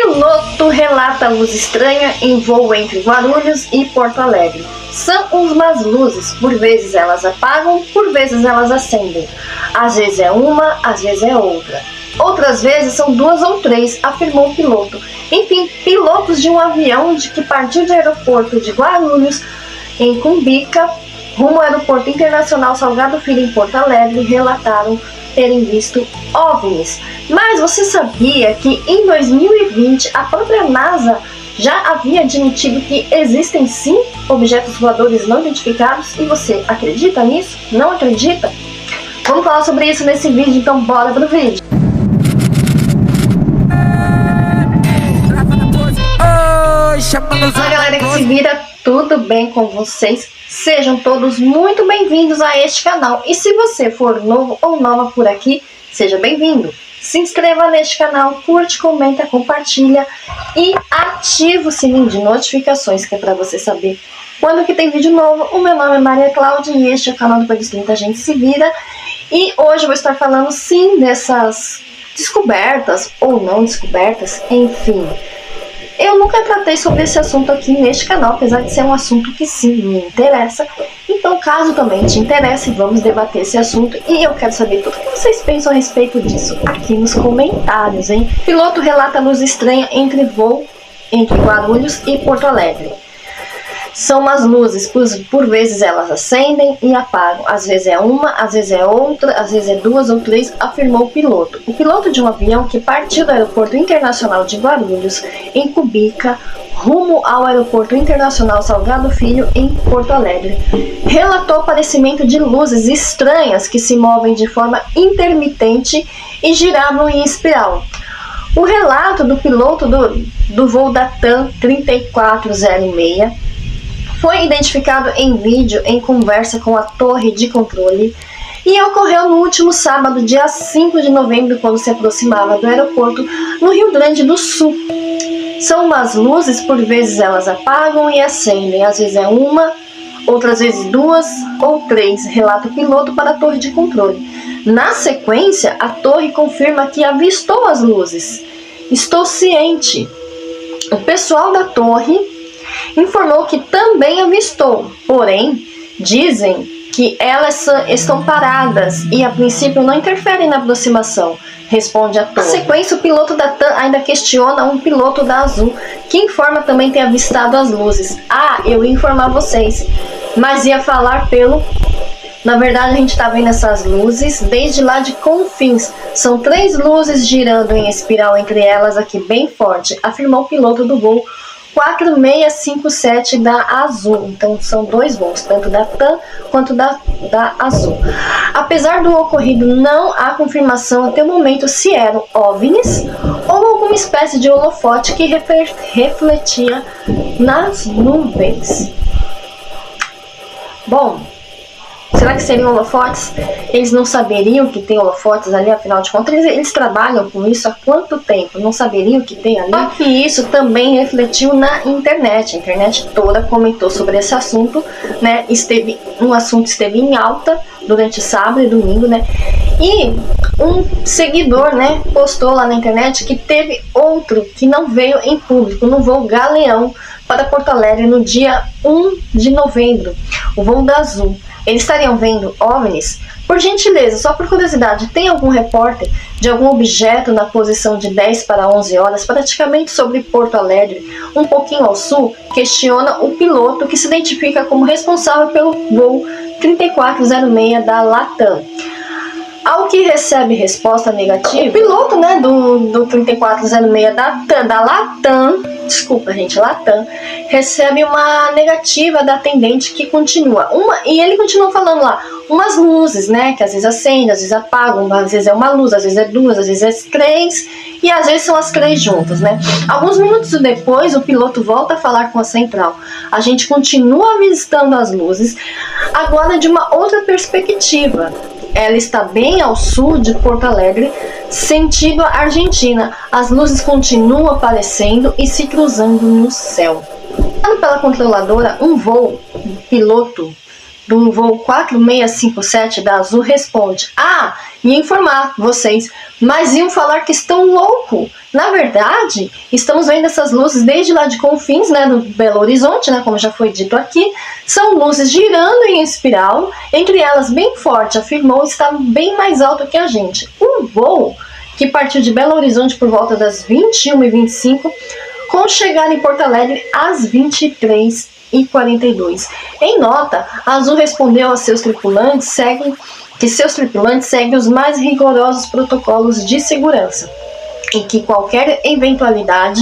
Piloto relata luz estranha em voo entre Guarulhos e Porto Alegre. São umas luzes, por vezes elas apagam, por vezes elas acendem. Às vezes é uma, às vezes é outra. Outras vezes são duas ou três, afirmou o piloto. Enfim, pilotos de um avião que partiu do aeroporto de Guarulhos, em Cumbica, rumo ao aeroporto internacional Salgado Filho, em Porto Alegre, relataram terem visto OVNIs. Mas você sabia que em 2020 a própria NASA já havia admitido que existem sim objetos voadores não identificados? E você acredita nisso? Não acredita? Vamos falar sobre isso nesse vídeo, então bora pro vídeo. Olá galera que se vira, tudo bem com vocês? Sejam todos muito bem-vindos a este canal. E se você for novo ou nova por aqui, seja bem-vindo. Se inscreva neste canal, curte, comenta, compartilha e ativa o sininho de notificações, que é para você saber quando que tem vídeo novo. O meu nome é Maria Cláudia e este é o canal do Depois dos 30 A Gente Se Vira. E hoje eu vou estar falando sim dessas descobertas ou não descobertas, enfim. Eu nunca tratei sobre esse assunto aqui neste canal, apesar de ser um assunto que sim me interessa. Então, caso também te interesse, vamos debater esse assunto e eu quero saber tudo o que vocês pensam a respeito disso aqui nos comentários, hein? Piloto relata luz estranha entre voo entre Guarulhos e Porto Alegre. São umas luzes, por vezes elas acendem e apagam. Às vezes é uma, às vezes é outra, às vezes é duas ou três, afirmou o piloto. O piloto de um avião que partiu do aeroporto internacional de Guarulhos, em Cumbica, rumo ao aeroporto internacional Salgado Filho, em Porto Alegre, relatou o aparecimento de luzes estranhas que se movem de forma intermitente e giravam em espiral. O relato do piloto do voo da TAM 3406 foi identificado em vídeo em conversa com a torre de controle e ocorreu no último sábado, dia 5 de novembro, quando se aproximava do aeroporto no Rio Grande do Sul. São umas luzes, por vezes elas apagam e acendem, às vezes é uma, outras vezes duas ou três, relata o piloto para a torre de controle. Na sequência, a torre confirma que avistou as luzes. Estou ciente. O pessoal da torre informou que também avistou, porém, dizem que elas estão paradas e a princípio não interferem na aproximação, responde a torre. Na sequência, o piloto da TAM ainda questiona um piloto da Azul, que informa também ter avistado as luzes. Eu ia informar vocês, mas ia falar pelo... Na verdade, a gente está vendo essas luzes desde lá de Confins. São 3 luzes girando em espiral entre elas aqui, bem forte, afirmou o piloto do voo 4657 da Azul. Então são 2 voos, tanto da TAM quanto da Azul. Apesar do ocorrido, não há confirmação até o momento se eram OVNIs ou alguma espécie de holofote que refletia nas nuvens. Bom, será que seriam holofotes? Eles não saberiam que tem holofotes ali, afinal de contas, eles trabalham com isso há quanto tempo? Não saberiam que tem ali? Só que isso também refletiu na internet. A internet toda comentou sobre esse assunto, né? O assunto esteve em alta durante sábado e domingo, né? E um seguidor, né, postou lá na internet que teve outro que não veio em público, no voo Galeão para Porto Alegre no dia 1 de novembro, o voo da Azul. Eles estariam vendo OVNIs? Por gentileza, só por curiosidade, tem algum repórter de algum objeto na posição de 10 para 11 horas, praticamente sobre Porto Alegre, um pouquinho ao sul? Questiona o piloto, que se identifica como responsável pelo voo 3406 da LATAM. Ao que recebe resposta negativa, o piloto, né, do 3406 da LATAM, desculpa gente, LATAM, recebe uma negativa da atendente que continua. E ele continua falando lá, umas luzes, né, que às vezes acendem, às vezes apagam, às vezes é uma luz, às vezes é duas, às vezes é 3, e às vezes são as 3 juntas, né. Alguns minutos depois, o piloto volta a falar com a central. A gente continua avistando as luzes, agora de uma outra perspectiva. Ela está bem ao sul de Porto Alegre, sentido a Argentina. As luzes continuam aparecendo e se cruzando no céu. Pela controladora, um voo piloto do voo 4657 da Azul responde: ia informar vocês, mas iam falar que estão louco. Na verdade, estamos vendo essas luzes desde lá de Confins, né, do Belo Horizonte, né, como já foi dito aqui. São luzes girando em espiral, entre elas bem forte, afirmou, está bem mais alto que a gente. O voo, que partiu de Belo Horizonte por volta das 21h25, com chegada em Porto Alegre às 23h42. Em nota, a Azul respondeu aos seus tripulantes que seus tripulantes seguem os mais rigorosos protocolos de segurança e que qualquer eventualidade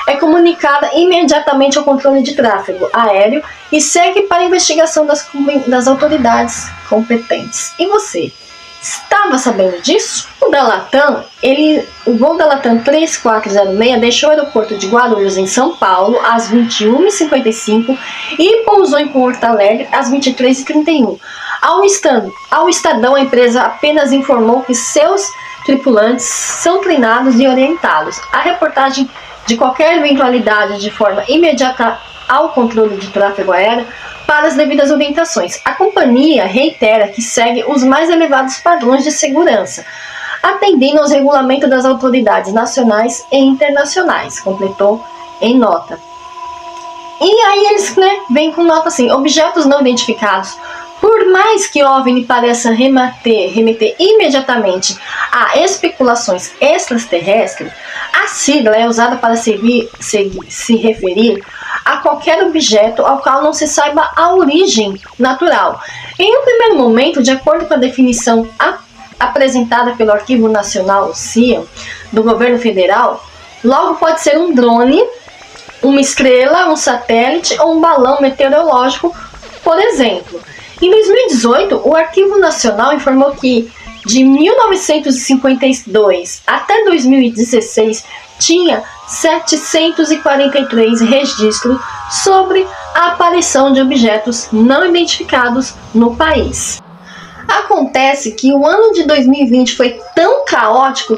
é comunicada imediatamente ao controle de tráfego aéreo e segue para a investigação das autoridades competentes. E você, estava sabendo disso? O voo da Latam 3406 deixou o aeroporto de Guarulhos, em São Paulo, às 21h55 e pousou em Porto Alegre às 23h31. Ao Estadão, a empresa apenas informou que seus tripulantes são treinados e orientados. A reportagem de qualquer eventualidade de forma imediata ao controle de tráfego aéreo para as devidas orientações. A companhia reitera que segue os mais elevados padrões de segurança, atendendo aos regulamentos das autoridades nacionais e internacionais, completou em nota. E aí eles vêm com nota assim: objetos não identificados. Por mais que OVNI pareça remeter imediatamente a especulações extraterrestres, a sigla é usada para se referir a qualquer objeto ao qual não se saiba a origem natural. Em um primeiro momento, de acordo com a definição apresentada pelo Arquivo Nacional, CIA, do governo federal, logo pode ser um drone, uma estrela, um satélite ou um balão meteorológico, por exemplo. Em 2018, o Arquivo Nacional informou que, de 1952 até 2016, tinha 743 registros sobre a aparição de objetos não identificados no país. Acontece que o ano de 2020 foi tão caótico,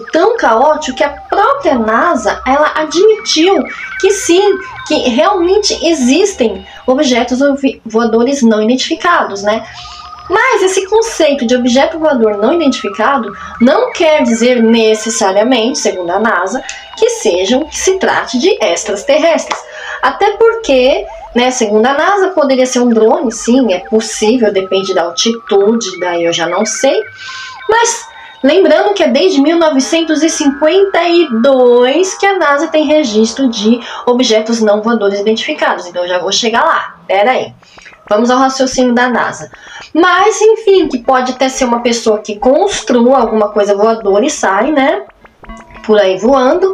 que a própria NASA ela admitiu que sim, que realmente existem objetos voadores não identificados, né? Mas esse conceito de objeto voador não identificado não quer dizer necessariamente, segundo a NASA, que se trate de extraterrestres. Até porque, segundo a NASA, poderia ser um drone, sim, é possível, depende da altitude, daí eu já não sei. Mas lembrando que é desde 1952 que a NASA tem registro de objetos não voadores identificados. Então eu já vou chegar lá, pera aí. Vamos ao raciocínio da NASA. Mas, enfim, que pode até ser uma pessoa que construa alguma coisa voadora e sai, por aí voando.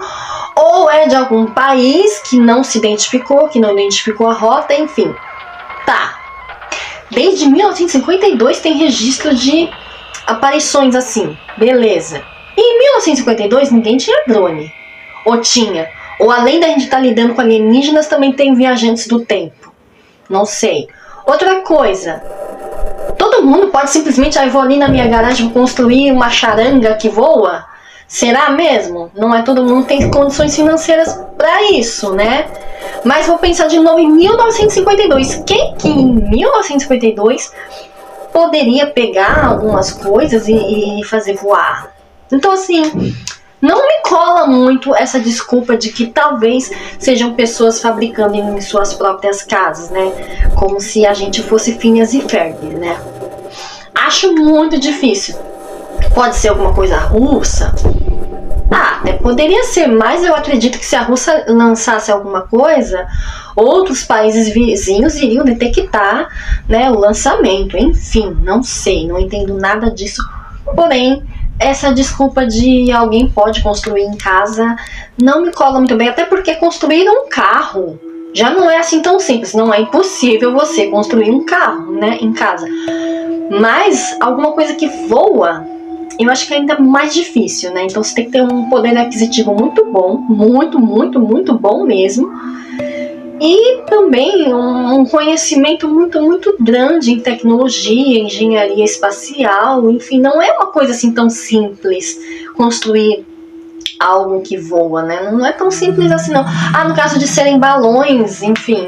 Ou é de algum país que não se identificou, que não identificou a rota, enfim. Tá. Desde 1952 tem registro de aparições assim. Beleza. E em 1952 ninguém tinha drone. Ou tinha. Ou além da gente estar lidando com alienígenas, também tem viajantes do tempo. Não sei. Outra coisa, todo mundo pode simplesmente, vou ali na minha garagem construir uma charanga que voa? Será mesmo? Não é todo mundo que tem condições financeiras para isso, né? Mas vou pensar de novo em 1952. Quem que em 1952 poderia pegar algumas coisas e fazer voar? Então assim, não me cola muito essa desculpa de que talvez sejam pessoas fabricando em suas próprias casas, né? Como se a gente fosse Phineas e Ferb, né? Acho muito difícil. Pode ser alguma coisa russa? Até poderia ser, mas eu acredito que se a Rússia lançasse alguma coisa, outros países vizinhos iriam detectar, o lançamento. Enfim, não sei, não entendo nada disso. Porém, essa desculpa de alguém pode construir em casa não me cola muito bem, até porque construir um carro já não é assim tão simples. Não é impossível você construir um carro, em casa. Mas alguma coisa que voa, eu acho que é ainda mais difícil, Então você tem que ter um poder aquisitivo muito bom, muito, muito, muito bom mesmo. E também um conhecimento muito, muito grande em tecnologia, engenharia espacial, enfim, não é uma coisa assim tão simples construir algo que voa, Não é tão simples assim, não. No caso de serem balões, enfim,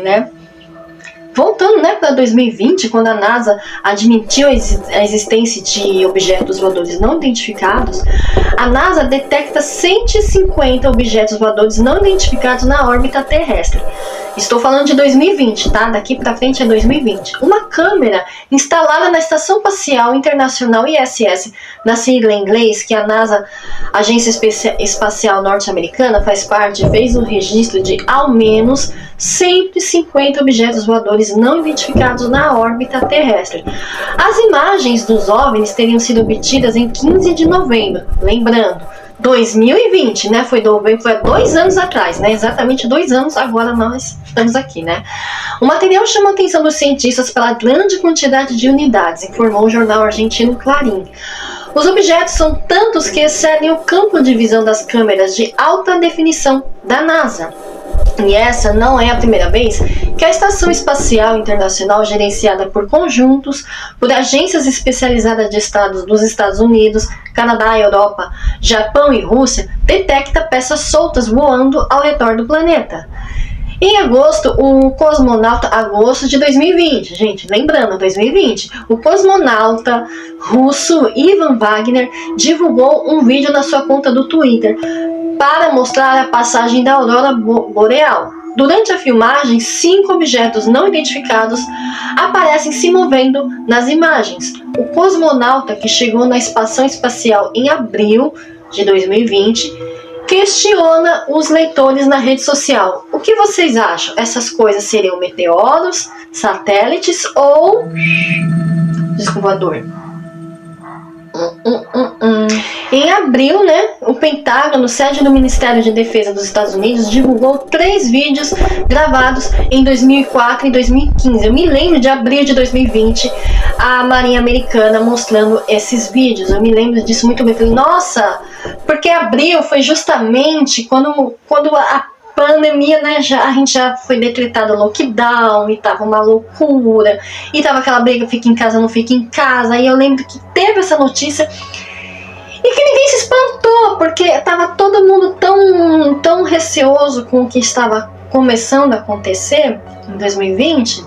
voltando, né, para 2020, quando a NASA admitiu a existência de objetos voadores não identificados, a NASA detecta 150 objetos voadores não identificados na órbita terrestre. Estou falando de 2020, tá? Daqui para frente é 2020. Uma câmera instalada na Estação Espacial Internacional ISS, na sigla em inglês, que a NASA, Agência Espacial Norte-Americana, faz parte, fez o registro de ao menos 150 objetos voadores não identificados na órbita terrestre. As imagens dos OVNIs teriam sido obtidas em 15 de novembro, lembrando, 2020, né? Foi há 2 anos atrás, né? Exatamente 2 anos, agora nós estamos aqui, né? O material chamou a atenção dos cientistas pela grande quantidade de unidades, informou o jornal argentino Clarín. Os objetos são tantos que excedem o campo de visão das câmeras de alta definição da NASA. E essa não é a primeira vez que a Estação Espacial Internacional, gerenciada por conjuntos, por agências especializadas dos Estados Unidos, Canadá, Europa, Japão e Rússia, detecta peças soltas voando ao redor do planeta. Em agosto, o cosmonauta, agosto de 2020, gente, lembrando, 2020, o cosmonauta russo Ivan Wagner divulgou um vídeo na sua conta do Twitter para mostrar a passagem da aurora boreal. Durante a filmagem, 5 objetos não identificados aparecem se movendo nas imagens. O cosmonauta, que chegou na estação espacial em abril de 2020, questiona os leitores na rede social. O que vocês acham? Essas coisas seriam meteoros, satélites ou disco voador? Em abril, né, o Pentágono, sede do Ministério de Defesa dos Estados Unidos, divulgou 3 vídeos gravados em 2004 e 2015. Eu me lembro de abril de 2020, a Marinha Americana mostrando esses vídeos. Eu me lembro disso muito bem. Falei, nossa, porque abril foi justamente quando a pandemia, né, a gente já foi decretado lockdown e tava uma loucura, e tava aquela briga, fica em casa, não fica em casa. E eu lembro que teve essa notícia e que ninguém se espantou, porque tava todo mundo tão receoso com o que estava começando a acontecer em 2020, que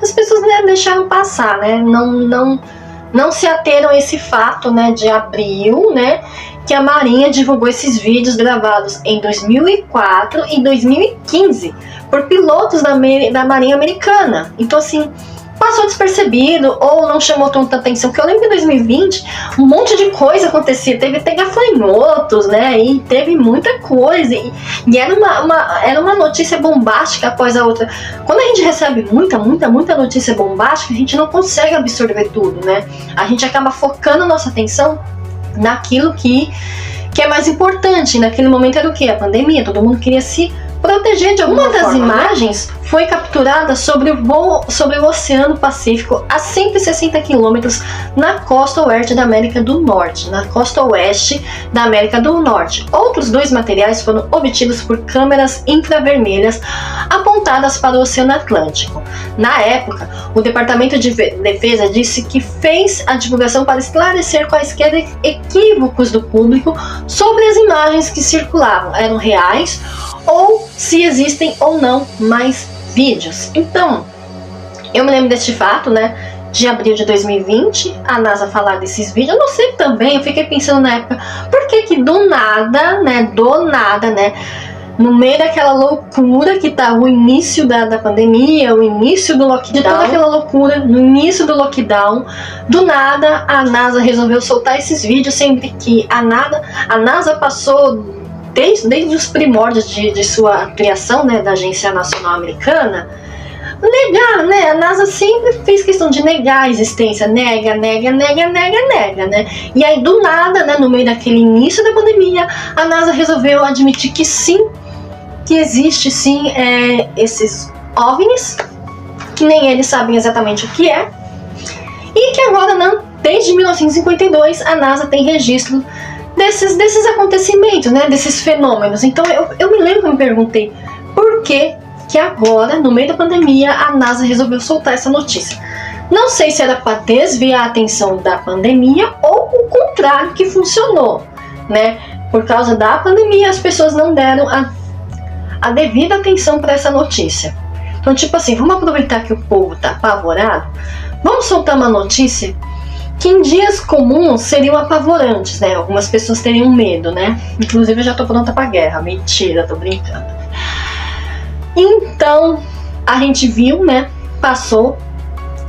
as pessoas, né, deixaram passar, né, não se ateram a esse fato, né, de abril, né, que a Marinha divulgou esses vídeos gravados em 2004 e 2015 por pilotos da Marinha Americana. Então, assim, passou despercebido ou não chamou tanta atenção, porque eu lembro que em 2020 um monte de coisa acontecia, teve até gafanhotos, né, e teve muita coisa, e era uma notícia bombástica após a outra. Quando a gente recebe muita notícia bombástica, a gente não consegue absorver tudo, né, a gente acaba focando a nossa atenção naquilo que é mais importante. Naquele momento era o que? A pandemia, todo mundo queria se proteger de alguma forma. Uma das imagens foi capturada sobre o Oceano Pacífico a 160 quilômetros na costa oeste da América do Norte. Outros 2 materiais foram obtidos por câmeras infravermelhas apontadas para o Oceano Atlântico. Na época, o Departamento de Defesa disse que fez a divulgação para esclarecer quaisquer equívocos do público sobre as imagens que circulavam, eram reais ou se existem ou não mais vídeos. Então, eu me lembro deste fato, né, de abril de 2020, a NASA falar desses vídeos. Eu não sei também, eu fiquei pensando na época, por que do nada, né, no meio daquela loucura que tá o início da pandemia, o início do lockdown, de toda aquela loucura, no início do lockdown, do nada a NASA resolveu soltar esses vídeos, sempre que a NASA passou desde os primórdios de sua criação, né, da Agência Nacional Americana, negar, né, a NASA sempre fez questão de negar a existência, nega, né, e aí do nada, né, no meio daquele início da pandemia, a NASA resolveu admitir que sim, que existe sim esses OVNIs, que nem eles sabem exatamente o que é, e que agora, não, desde 1952, a NASA tem registro desses acontecimentos, né, desses fenômenos. Então eu me lembro que eu me perguntei por que agora, no meio da pandemia, a NASA resolveu soltar essa notícia. Não sei se era para desviar a atenção da pandemia ou o contrário que funcionou, né? Por causa da pandemia, as pessoas não deram a devida atenção para essa notícia. Então, tipo assim, vamos aproveitar que o povo tá apavorado, vamos soltar uma notícia que em dias comuns seriam apavorantes, né? Algumas pessoas teriam medo, né? Inclusive eu já tô pronta pra guerra. Mentira, tô brincando. Então, a gente viu, né? Passou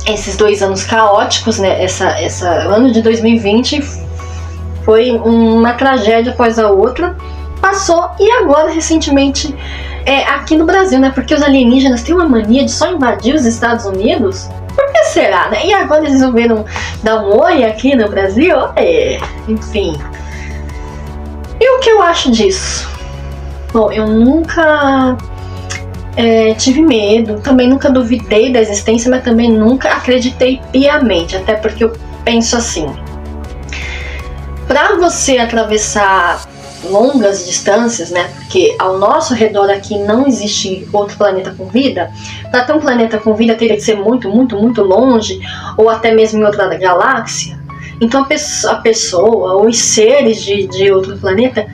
esses 2 anos caóticos, né? Essa ano de 2020 foi uma tragédia após a outra. Passou e agora, recentemente, aqui no Brasil, né? Porque os alienígenas têm uma mania de só invadir os Estados Unidos. Por que será, né? E agora eles resolveram dar um oi aqui no Brasil? Enfim. E o que eu acho disso? Bom, eu nunca tive medo, também nunca duvidei da existência, mas também nunca acreditei piamente, até porque eu penso assim, para você atravessar longas distâncias, né, porque ao nosso redor aqui não existe outro planeta com vida, para ter um planeta com vida teria que ser muito, muito, muito longe, ou até mesmo em outra galáxia. Então a pessoa, ou os seres de outro planeta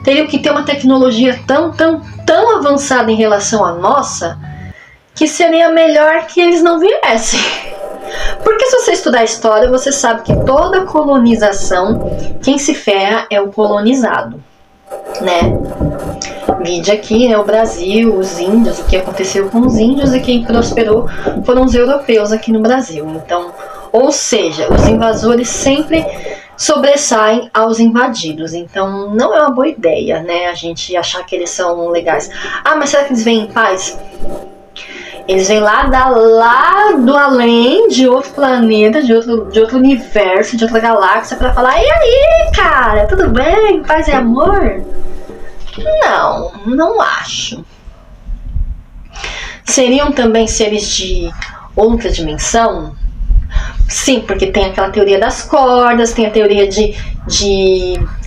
teriam que ter uma tecnologia tão avançada em relação à nossa, que seria melhor que eles não viessem. Porque se você estudar a história, você sabe que toda colonização, quem se ferra é o colonizado, né? Vide aqui, né, o Brasil, os índios, o que aconteceu com os índios, e quem prosperou foram os europeus aqui no Brasil. Então, ou seja, os invasores sempre sobressaem aos invadidos. Então não é uma boa ideia, né, a gente achar que eles são legais. Ah, mas será que eles vêm em paz? Eles vêm lá do além, de outro planeta, de outro universo, de outra galáxia, pra falar: e aí, cara, tudo bem? Paz e amor? Não acho. Seriam também seres de outra dimensão? Sim, porque tem aquela teoria das cordas, tem a teoria de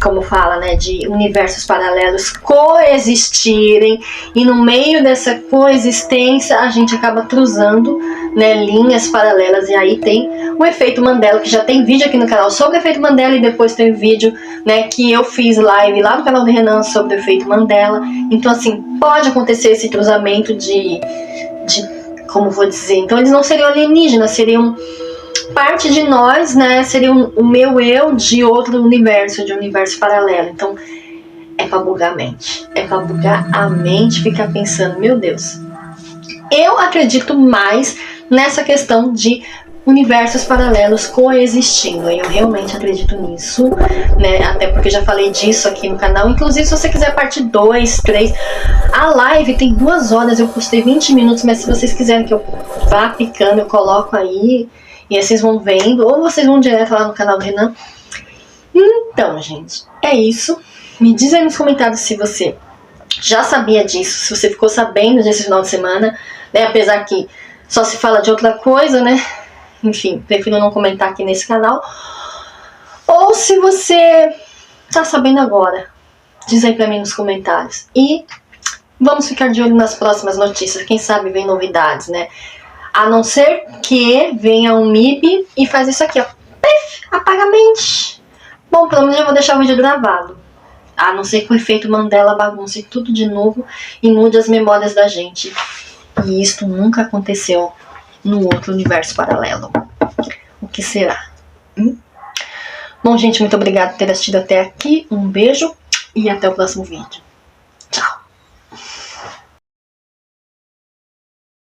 como fala, né, de universos paralelos coexistirem, e no meio dessa coexistência a gente acaba cruzando, né, linhas paralelas, e aí tem o efeito Mandela, que já tem vídeo aqui no canal sobre o efeito Mandela, e depois tem vídeo, né, que eu fiz live lá no canal do Renan sobre o efeito Mandela. Então assim, pode acontecer esse cruzamento de como vou dizer, então eles não seriam alienígenas, seriam parte de nós, né? Seria o meu eu de outro universo, de um universo paralelo. Então é pra bugar a mente, é pra bugar a mente, ficar pensando: meu Deus, eu acredito mais nessa questão de universos paralelos coexistindo. Eu realmente acredito nisso, né? Até porque já falei disso aqui no canal. Inclusive, se você quiser parte 2, 3, a live tem 2 horas, eu postei 20 minutos, mas se vocês quiserem que eu vá picando, eu coloco aí, e aí vocês vão vendo, ou vocês vão direto lá no canal do Renan. Então, gente, é isso. Me diz aí nos comentários se você já sabia disso, se você ficou sabendo desse final de semana, né? Apesar que só se fala de outra coisa, né? Enfim, prefiro não comentar aqui nesse canal. Ou se você tá sabendo agora, diz aí pra mim nos comentários. E vamos ficar de olho nas próximas notícias. Quem sabe vem novidades, né? A não ser que venha um MIB e faz isso aqui, ó. Apaga a mente. Bom, pelo menos eu vou deixar o vídeo gravado. A não ser que o efeito Mandela bagunce tudo de novo e mude as memórias da gente. E isto nunca aconteceu no outro universo paralelo. O que será? Bom, gente, muito obrigada por ter assistido até aqui. Um beijo e até o próximo vídeo.